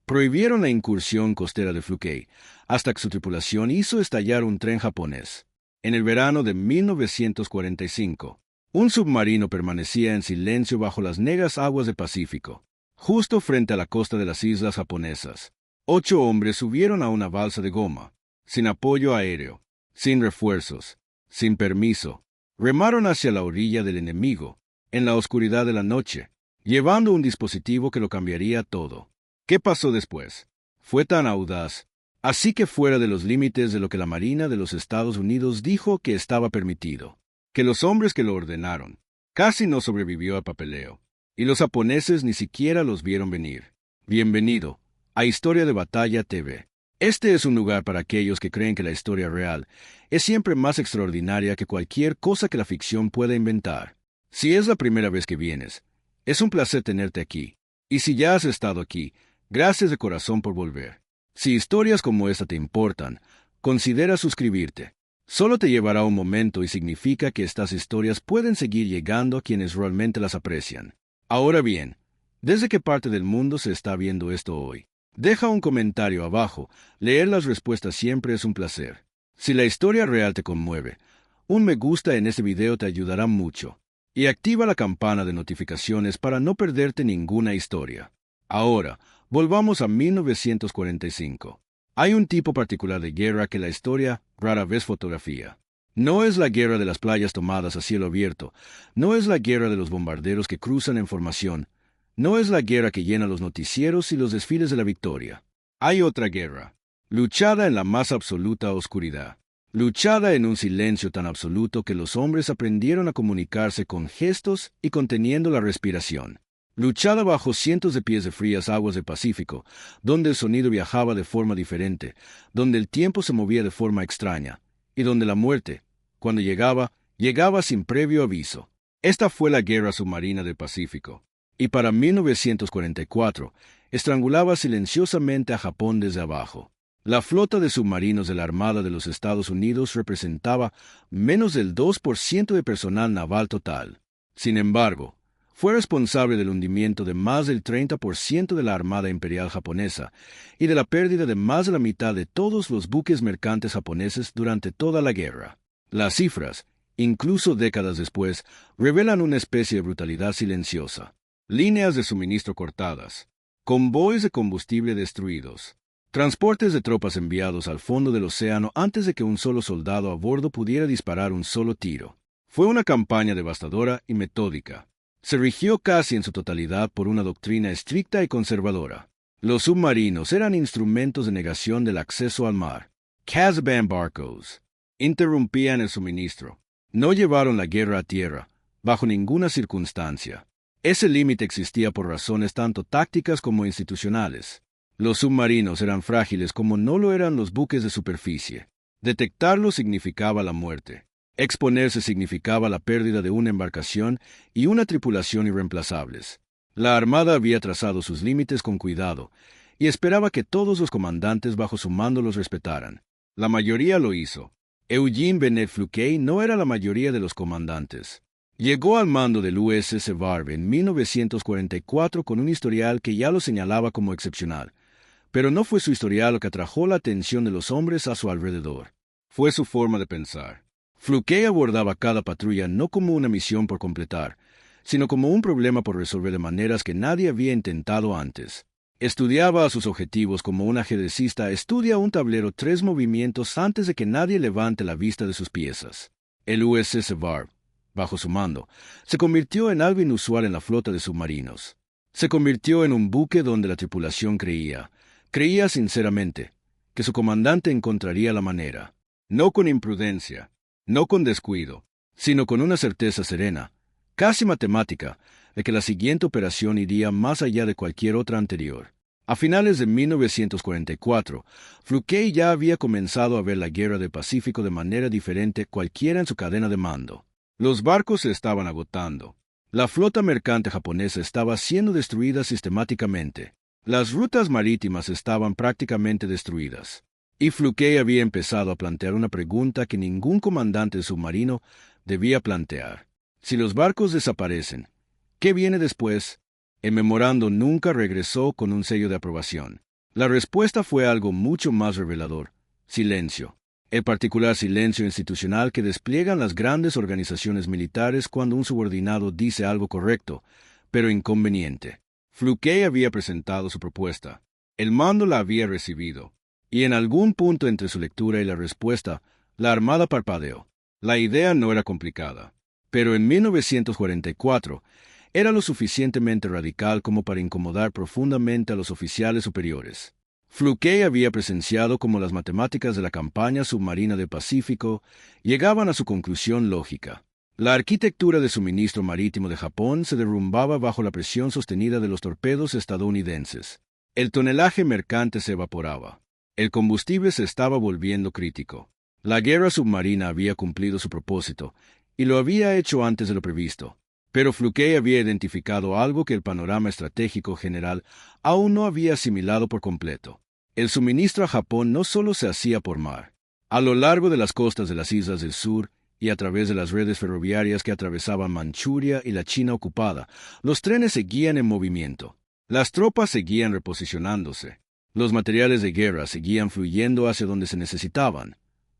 Prohibieron la incursión costera de Fluke, hasta que su tripulación hizo estallar un tren japonés. En el verano de 1945, un submarino permanecía en silencio bajo las negras aguas del Pacífico, justo frente a la costa de las islas japonesas. 8 hombres subieron a una balsa de goma, sin apoyo aéreo, sin refuerzos, sin permiso. Remaron hacia la orilla del enemigo, en la oscuridad de la noche, llevando un dispositivo que lo cambiaría todo. ¿Qué pasó después? Fue tan audaz, así que fuera de los límites de lo que la Marina de los Estados Unidos dijo que estaba permitido, que los hombres que lo ordenaron casi no sobrevivió al papeleo, y los japoneses ni siquiera los vieron venir. Bienvenido a Historia de Batalla TV. Este es un lugar para aquellos que creen que la historia real es siempre más extraordinaria que cualquier cosa que la ficción pueda inventar. Si es la primera vez que vienes, es un placer tenerte aquí. Y si ya has estado aquí, gracias de corazón por volver. Si historias como esta te importan, considera suscribirte. Solo te llevará un momento y significa que estas historias pueden seguir llegando a quienes realmente las aprecian. Ahora bien, ¿desde qué parte del mundo se está viendo esto hoy? Deja un comentario abajo. Leer las respuestas siempre es un placer. Si la historia real te conmueve, un me gusta en este video te ayudará mucho. Y activa la campana de notificaciones para no perderte ninguna historia. Ahora, volvamos a 1945. Hay un tipo particular de guerra que la historia rara vez fotografía. No es la guerra de las playas tomadas a cielo abierto, no es la guerra de los bombarderos que cruzan en formación, no es la guerra que llena los noticieros y los desfiles de la victoria. Hay otra guerra, luchada en la más absoluta oscuridad. Luchada en un silencio tan absoluto que los hombres aprendieron a comunicarse con gestos y conteniendo la respiración. Luchada bajo cientos de pies de frías aguas del Pacífico, donde el sonido viajaba de forma diferente, donde el tiempo se movía de forma extraña, y donde la muerte, cuando llegaba, llegaba sin previo aviso. Esta fue la guerra submarina del Pacífico, y para 1944 estrangulaba silenciosamente a Japón desde abajo. La flota de submarinos de la Armada de los Estados Unidos representaba menos del 2% de personal naval total. Sin embargo, fue responsable del hundimiento de más del 30% de la Armada Imperial japonesa y de la pérdida de más de la mitad de todos los buques mercantes japoneses durante toda la guerra. Las cifras, incluso décadas después, revelan una especie de brutalidad silenciosa. Líneas de suministro cortadas, convoyes de combustible destruidos, transportes de tropas enviados al fondo del océano antes de que un solo soldado a bordo pudiera disparar un solo tiro. Fue una campaña devastadora y metódica. Se rigió casi en su totalidad por una doctrina estricta y conservadora. Los submarinos eran instrumentos de negación del acceso al mar. Casban barcos interrumpían el suministro. No llevaron la guerra a tierra, bajo ninguna circunstancia. Ese límite existía por razones tanto tácticas como institucionales. Los submarinos eran frágiles como no lo eran los buques de superficie. Detectarlos significaba la muerte. Exponerse significaba la pérdida de una embarcación y una tripulación irreemplazables. La Armada había trazado sus límites con cuidado y esperaba que todos los comandantes bajo su mando los respetaran. La mayoría lo hizo. Eugene Bennett Fluke no era la mayoría de los comandantes. Llegó al mando del USS Varv en 1944 con un historial que ya lo señalaba como excepcional. Pero no fue su historial lo que atrajo la atención de los hombres a su alrededor. Fue su forma de pensar. Fluke abordaba cada patrulla no como una misión por completar, sino como un problema por resolver de maneras que nadie había intentado antes. Estudiaba a sus objetivos como un ajedrecista estudia un tablero 3 movimientos antes de que nadie levante la vista de sus piezas. El USS Varv, bajo su mando, se convirtió en algo inusual en la flota de submarinos. Se convirtió en un buque donde la tripulación creía sinceramente, que su comandante encontraría la manera, no con imprudencia, no con descuido, sino con una certeza serena, casi matemática, de que la siguiente operación iría más allá de cualquier otra anterior. A finales de 1944, Fluke ya había comenzado a ver la guerra del Pacífico de manera diferente cualquiera en su cadena de mando. Los barcos se estaban agotando. La flota mercante japonesa estaba siendo destruida sistemáticamente. Las rutas marítimas estaban prácticamente destruidas. Y Fluke había empezado a plantear una pregunta que ningún comandante submarino debía plantear. Si los barcos desaparecen, ¿qué viene después? El memorando nunca regresó con un sello de aprobación. La respuesta fue algo mucho más revelador: silencio. El particular silencio institucional que despliegan las grandes organizaciones militares cuando un subordinado dice algo correcto, pero inconveniente. Fluquet había presentado su propuesta. El mando la había recibido. Y en algún punto entre su lectura y la respuesta, la Armada parpadeó. La idea no era complicada. Pero en 1944 era lo suficientemente radical como para incomodar profundamente a los oficiales superiores. Fluquet había presenciado cómo las matemáticas de la campaña submarina del Pacífico llegaban a su conclusión lógica. La arquitectura de suministro marítimo de Japón se derrumbaba bajo la presión sostenida de los torpedos estadounidenses. El tonelaje mercante se evaporaba. El combustible se estaba volviendo crítico. La guerra submarina había cumplido su propósito, y lo había hecho antes de lo previsto. Pero Fluquet había identificado algo que el panorama estratégico general aún no había asimilado por completo. El suministro a Japón no solo se hacía por mar. A lo largo de las costas de las islas del sur y a través de las redes ferroviarias que atravesaban Manchuria y la China ocupada, los trenes seguían en movimiento. Las tropas seguían reposicionándose. Los materiales de guerra seguían fluyendo hacia donde se necesitaban.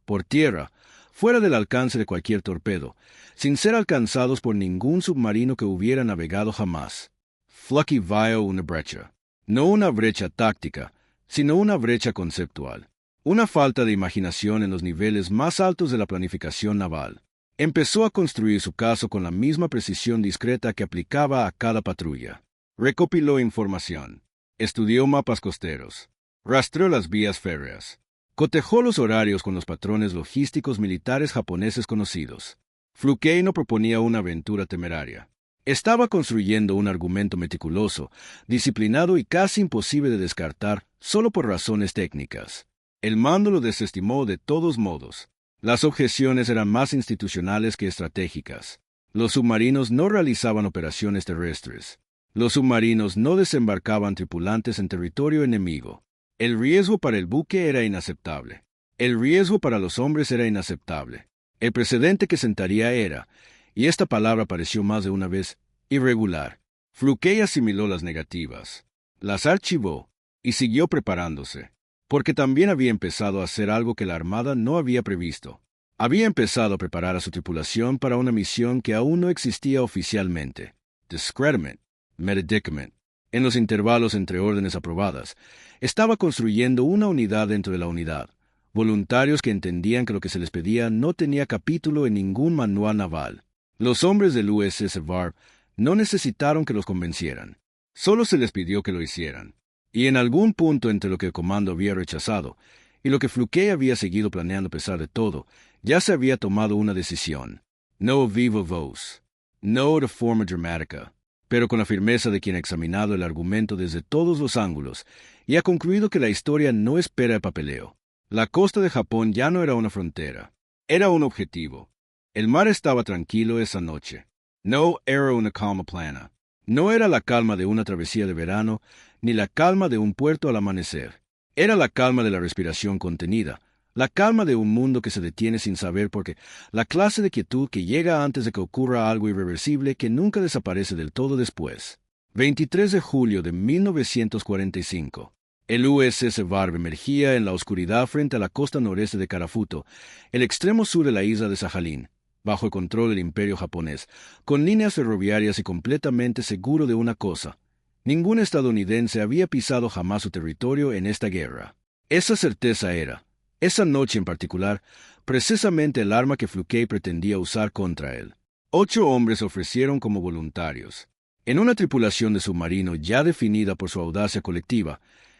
Por tierra, fuera del alcance de cualquier torpedo, sin ser alcanzados por ningún submarino que hubiera navegado jamás. Fluky vio una brecha. No una brecha táctica, sino una brecha conceptual. Una falta de imaginación en los niveles más altos de la planificación naval. Empezó a construir su caso con la misma precisión discreta que aplicaba a cada patrulla. Recopiló información. Estudió mapas costeros. Rastreó las vías férreas. Cotejó los horarios con los patrones logísticos militares japoneses conocidos. Fluquet no proponía una aventura temeraria. Estaba construyendo un argumento meticuloso, disciplinado y casi imposible de descartar solo por razones técnicas. El mando lo desestimó de todos modos. Las objeciones eran más institucionales que estratégicas. Los submarinos no realizaban operaciones terrestres. Los submarinos no desembarcaban tripulantes en territorio enemigo. El riesgo para el buque era inaceptable. El riesgo para los hombres era inaceptable. El precedente que sentaría era, y esta palabra apareció más de una vez, irregular. Fluquet asimiló las negativas, las archivó y siguió preparándose, porque también había empezado a hacer algo que la Armada no había previsto. Había empezado a preparar a su tripulación para una misión que aún no existía oficialmente. Discernment, medicament. En los intervalos entre órdenes aprobadas, estaba construyendo una unidad dentro de la unidad. Voluntarios que entendían que lo que se les pedía no tenía capítulo en ningún manual naval. Los hombres del USS Var no necesitaron que los convencieran. Solo se les pidió que lo hicieran. Y en algún punto entre lo que el comando había rechazado y lo que Fluquet había seguido planeando a pesar de todo, ya se había tomado una decisión. No viva voz. No de forma dramática, pero con la firmeza de quien ha examinado el argumento desde todos los ángulos y ha concluido que la historia no espera el papeleo. La costa de Japón ya no era una frontera, era un objetivo. El mar estaba tranquilo esa noche. No era una calma plana. No era la calma de una travesía de verano, ni la calma de un puerto al amanecer. Era la calma de la respiración contenida, la calma de un mundo que se detiene sin saber por qué, la clase de quietud que llega antes de que ocurra algo irreversible que nunca desaparece del todo después. 23 de julio de 1945. El USS Var emergía en la oscuridad frente a la costa noreste de Karafuto, el extremo sur de la isla de Sajalín, bajo el control del Imperio japonés, con líneas ferroviarias y completamente seguro de una cosa: ningún estadounidense había pisado jamás su territorio en esta guerra. Esa certeza era, esa noche en particular, precisamente el arma que Fluquet pretendía usar contra él. 8 hombres se ofrecieron como voluntarios. En una tripulación de submarino ya definida por su audacia colectiva,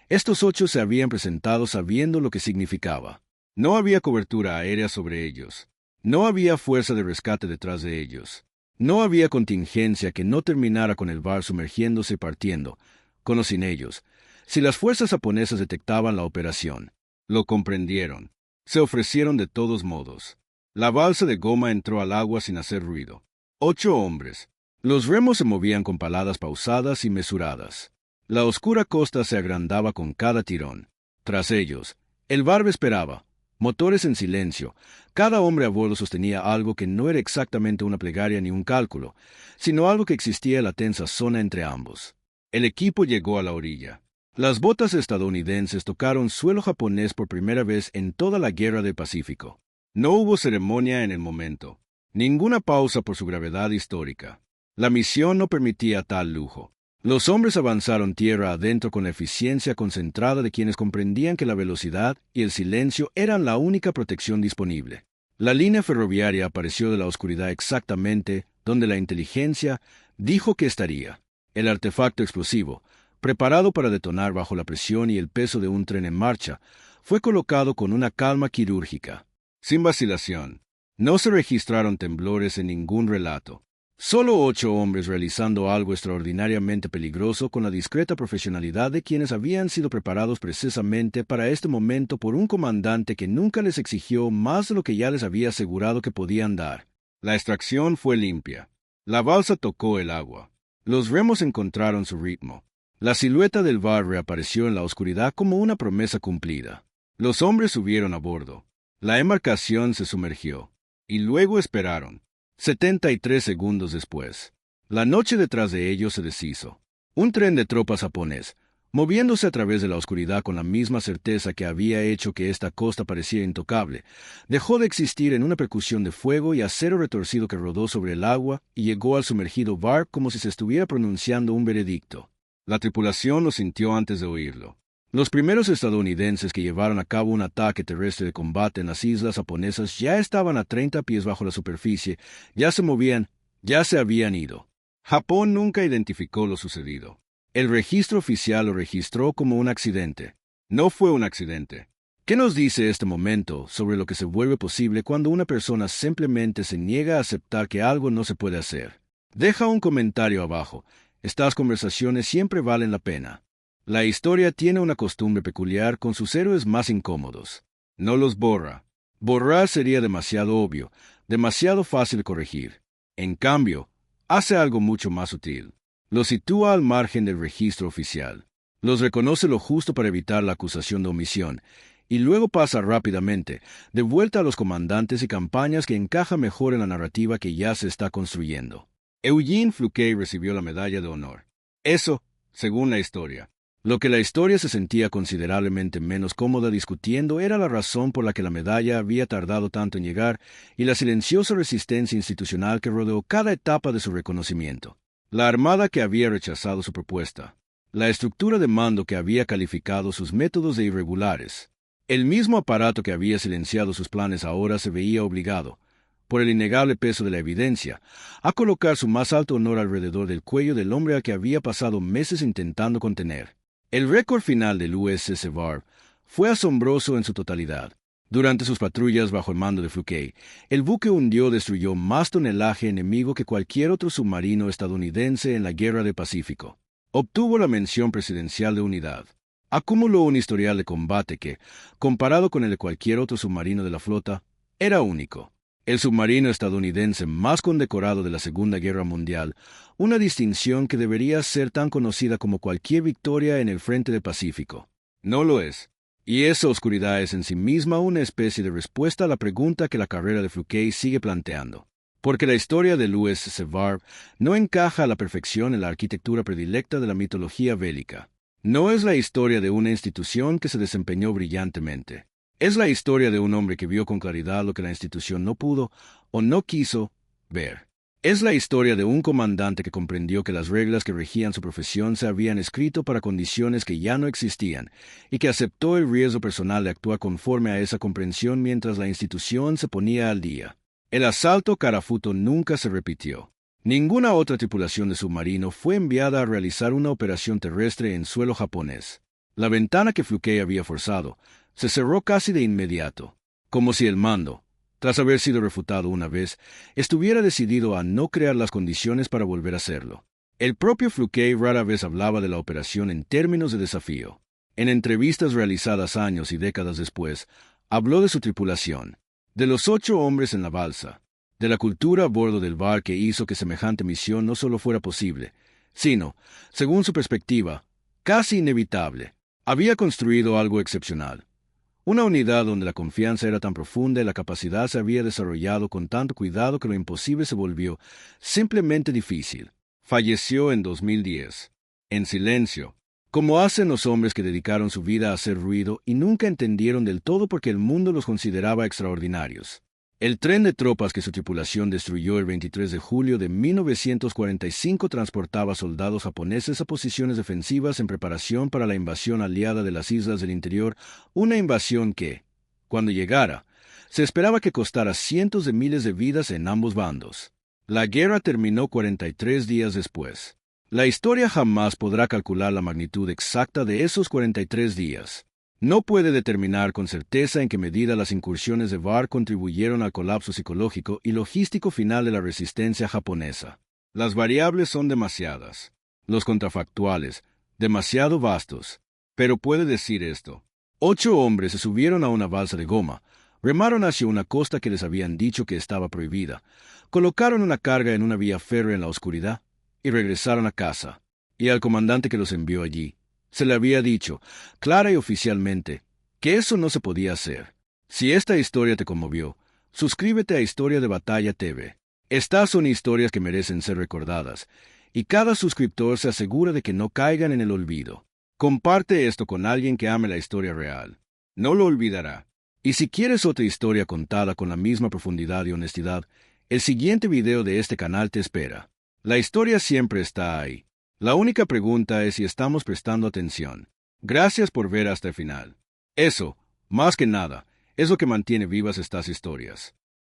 estos 8 se habían presentado sabiendo lo que significaba. No había cobertura aérea sobre ellos. No había fuerza de rescate detrás de ellos. No había contingencia que no terminara con el Var sumergiéndose y partiendo, con o sin ellos. Si las fuerzas japonesas detectaban la operación, lo comprendieron. Se ofrecieron de todos modos. La balsa de goma entró al agua sin hacer ruido. 8 hombres. Los remos se movían con paladas pausadas y mesuradas. La oscura costa se agrandaba con cada tirón. Tras ellos, el Var esperaba. Motores en silencio. Cada hombre a bordo sostenía algo que no era exactamente una plegaria ni un cálculo, sino algo que existía en la tensa zona entre ambos. El equipo llegó a la orilla. Las botas estadounidenses tocaron suelo japonés por primera vez en toda la Guerra del Pacífico. No hubo ceremonia en el momento, ninguna pausa por su gravedad histórica. La misión no permitía tal lujo. Los hombres avanzaron tierra adentro con la eficiencia concentrada de quienes comprendían que la velocidad y el silencio eran la única protección disponible. La línea ferroviaria apareció de la oscuridad exactamente donde la inteligencia dijo que estaría. El artefacto explosivo, preparado para detonar bajo la presión y el peso de un tren en marcha, fue colocado con una calma quirúrgica. Sin vacilación. No se registraron temblores en ningún relato. Solo 8 hombres realizando algo extraordinariamente peligroso con la discreta profesionalidad de quienes habían sido preparados precisamente para este momento por un comandante que nunca les exigió más de lo que ya les había asegurado que podían dar. La extracción fue limpia. La balsa tocó el agua. Los remos encontraron su ritmo. La silueta del bar reapareció en la oscuridad como una promesa cumplida. Los hombres subieron a bordo. La embarcación se sumergió. Y luego esperaron. 73 segundos después, la noche detrás de ellos se deshizo. Un tren de tropas japonés, moviéndose a través de la oscuridad con la misma certeza que había hecho que esta costa parecía intocable, dejó de existir en una percusión de fuego y acero retorcido que rodó sobre el agua y llegó al sumergido bar como si se estuviera pronunciando un veredicto. La tripulación lo sintió antes de oírlo. Los primeros estadounidenses que llevaron a cabo un ataque terrestre de combate en las islas japonesas ya estaban a 30 pies bajo la superficie, ya se movían, ya se habían ido. Japón nunca identificó lo sucedido. El registro oficial lo registró como un accidente. No fue un accidente. ¿Qué nos dice este momento sobre lo que se vuelve posible cuando una persona simplemente se niega a aceptar que algo no se puede hacer? Deja un comentario abajo. Estas conversaciones siempre valen la pena. La historia tiene una costumbre peculiar con sus héroes más incómodos. No los borra. Borrar sería demasiado obvio, demasiado fácil de corregir. En cambio, hace algo mucho más sutil. Los sitúa al margen del registro oficial. Los reconoce lo justo para evitar la acusación de omisión, y luego pasa rápidamente, de vuelta a los comandantes y campañas que encaja mejor en la narrativa que ya se está construyendo. Eugene Fluquet recibió la medalla de honor. Eso, según la historia. Lo que la historia se sentía considerablemente menos cómoda discutiendo era la razón por la que la medalla había tardado tanto en llegar y la silenciosa resistencia institucional que rodeó cada etapa de su reconocimiento. La Armada que había rechazado su propuesta. La estructura de mando que había calificado sus métodos de irregulares. El mismo aparato que había silenciado sus planes ahora se veía obligado, por el innegable peso de la evidencia, a colocar su más alto honor alrededor del cuello del hombre al que había pasado meses intentando contener. El récord final del USS Var fue asombroso en su totalidad. Durante sus patrullas bajo el mando de Fluquet, el buque destruyó más tonelaje enemigo que cualquier otro submarino estadounidense en la Guerra del Pacífico. Obtuvo la mención presidencial de unidad. Acumuló un historial de combate que, comparado con el de cualquier otro submarino de la flota, era único. El submarino estadounidense más condecorado de la Segunda Guerra Mundial, una distinción que debería ser tan conocida como cualquier victoria en el frente del Pacífico. No lo es. Y esa oscuridad es en sí misma una especie de respuesta a la pregunta que la carrera de Fluquet sigue planteando. Porque la historia del USS Var no encaja a la perfección en la arquitectura predilecta de la mitología bélica. No es la historia de una institución que se desempeñó brillantemente. Es la historia de un hombre que vio con claridad lo que la institución no pudo o no quiso ver. Es la historia de un comandante que comprendió que las reglas que regían su profesión se habían escrito para condiciones que ya no existían y que aceptó el riesgo personal de actuar conforme a esa comprensión mientras la institución se ponía al día. El asalto Karafuto nunca se repitió. Ninguna otra tripulación de submarino fue enviada a realizar una operación terrestre en suelo japonés. La ventana que Fluquet había forzado se cerró casi de inmediato, como si el mando, tras haber sido refutado una vez, estuviera decidido a no crear las condiciones para volver a hacerlo. El propio Fluquet rara vez hablaba de la operación en términos de desafío. En entrevistas realizadas años y décadas después, habló de su tripulación, de los 8 hombres en la balsa, de la cultura a bordo del bar que hizo que semejante misión no solo fuera posible, sino, según su perspectiva, casi inevitable. Había construido algo excepcional. Una unidad donde la confianza era tan profunda y la capacidad se había desarrollado con tanto cuidado que lo imposible se volvió simplemente difícil. Falleció en 2010. En silencio. como hacen los hombres que dedicaron su vida a hacer ruido y nunca entendieron del todo por qué el mundo los consideraba extraordinarios. El tren de tropas que su tripulación destruyó el 23 de julio de 1945 transportaba soldados japoneses a posiciones defensivas en preparación para la invasión aliada de las islas del interior, una invasión que, cuando llegara, se esperaba que costara cientos de miles de vidas en ambos bandos. La guerra terminó 43 días después. La historia jamás podrá calcular la magnitud exacta de esos 43 días. No puede determinar con certeza en qué medida las incursiones de VAR contribuyeron al colapso psicológico y logístico final de la resistencia japonesa. Las variables son demasiadas. Los contrafactuales, demasiado vastos. Pero puede decir esto. 8 hombres se subieron a una balsa de goma, remaron hacia una costa que les habían dicho que estaba prohibida, colocaron una carga en una vía férrea en la oscuridad y regresaron a casa. Y al comandante que los envió allí, se le había dicho, clara y oficialmente, que eso no se podía hacer. Si esta historia te conmovió, suscríbete a Historia de Batalla TV. Estas son historias que merecen ser recordadas, y cada suscriptor se asegura de que no caigan en el olvido. Comparte esto con alguien que ame la historia real. No lo olvidará. Y si quieres otra historia contada con la misma profundidad y honestidad, el siguiente video de este canal te espera. La historia siempre está ahí. La única pregunta es si estamos prestando atención. Gracias por ver hasta el final. Eso, más que nada, es lo que mantiene vivas estas historias.